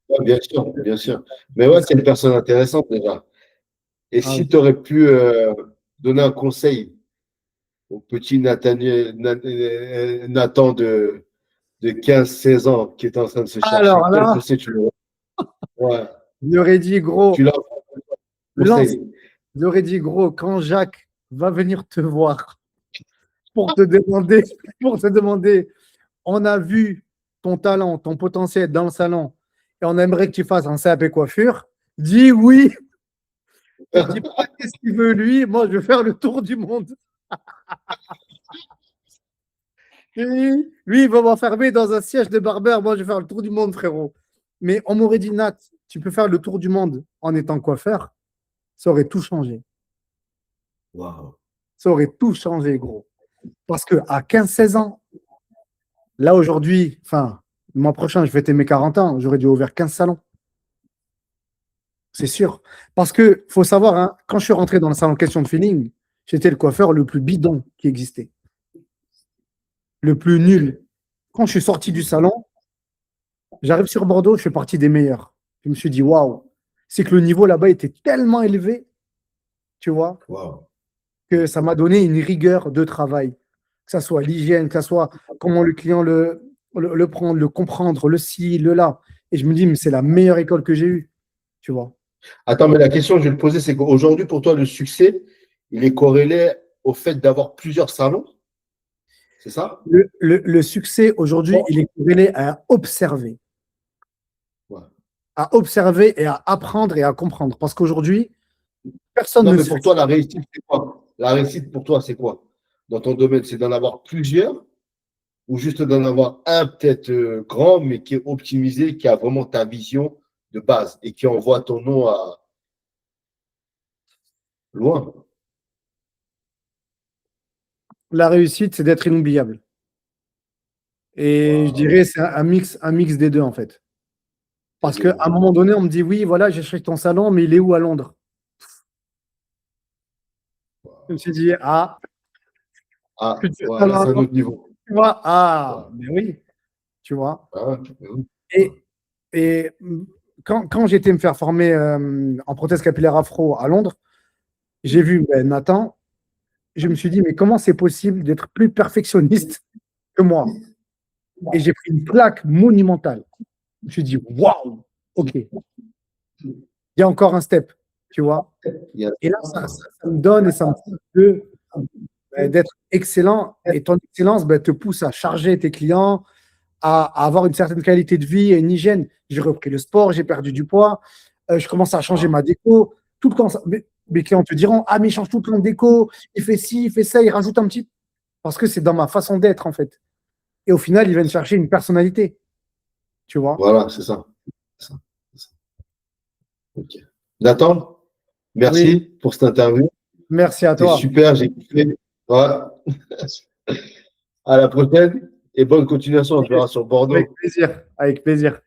Ouais, bien sûr, bien sûr. Mais ouais, c'est une personne intéressante déjà. Et Ah oui. si tu aurais pu donner un conseil au petit Nathan de 15 16 ans qui est en train de se chercher, Alors quel là, conseil tu lui ouais, je lui aurais dit, tu gros, leur lance. conseilles? Je lui aurais dit, gros, quand Jacques va venir te voir pour te demander, pour te demander, on a vu ton talent, ton potentiel dans le salon et on aimerait que tu fasses un CAP coiffure, dis oui. Te dis pas qu'est-ce qu'il veut lui, moi je vais faire le tour du monde. Lui, il va m'enfermer dans un siège de barbeur, moi je vais faire le tour du monde, frérot. Mais on m'aurait dit, Nat, tu peux faire le tour du monde en étant coiffeur, ça aurait tout changé. Wow. Ça aurait tout changé, gros. Parce qu'à 15 16 ans, là aujourd'hui, enfin, le mois prochain, je vais fêter mes 40 ans, j'aurais dû ouvrir 15 salons. C'est sûr. Parce que faut savoir, hein, quand je suis rentré dans le salon question de feeling, j'étais le coiffeur le plus bidon qui existait, le plus Ok. nul. Quand je suis sorti du salon, j'arrive sur Bordeaux, je fais partie des meilleurs. Je me suis dit, waouh, c'est que le niveau là-bas était tellement élevé, tu vois, Wow. que ça m'a donné une rigueur de travail. Que ça soit l'hygiène, que ça soit comment le client le prendre, le comprendre, le ci, le là. Et je me dis, mais c'est la meilleure école que j'ai eue, tu vois. Attends, mais la question que je vais te poser, c'est qu'aujourd'hui, pour toi, le succès, il est corrélé au fait d'avoir plusieurs salons, c'est ça? Le succès aujourd'hui, il est corrélé Ouais. à observer et à apprendre et à comprendre. Parce qu'aujourd'hui, personne Non, ne mais sait. pour toi, la réussite, c'est quoi? La réussite, pour toi, c'est quoi? Dans ton domaine, c'est d'en avoir plusieurs ou juste d'en avoir un peut-être grand, mais qui est optimisé, qui a vraiment ta vision de base et qui envoie ton nom à loin. la réussite, c'est d'être inoubliable. Et je dirais, c'est un mix des deux, en fait. Parce qu'à un moment donné, on me dit, oui, voilà, j'ai cherché ton salon, mais il est où à Londres? Je me suis dit, Ah, là, c'est un autre niveau. tu vois, mais oui, tu vois. Oui. Et quand j'étais me faire former en prothèse capillaire afro à Londres, j'ai vu Nathan, je me suis dit, mais comment c'est possible d'être plus perfectionniste que moi? Et j'ai pris une claque monumentale. Je me suis dit, waouh, ok, il y a encore un step, tu vois. Et là, ça me donne et ça me pousse d'être excellent. Et ton excellence te pousse à charger tes clients, à avoir une certaine qualité de vie et une hygiène. J'ai repris le sport, j'ai perdu du poids, je commence à changer ma déco. Tout le temps, mes clients te diront, ah, mais il change tout le temps de déco, il fait ci, il fait ça, il rajoute un petit. Parce que c'est dans ma façon d'être, en fait. Et au final, ils viennent chercher une personnalité, tu vois. Voilà, c'est ça. Ok. Nathan, merci Oui, pour cette interview. merci à C'était toi. super, j'ai kiffé. Ouais. À la prochaine et bonne continuation. On se verra sur Avec Bordeaux. plaisir, avec plaisir.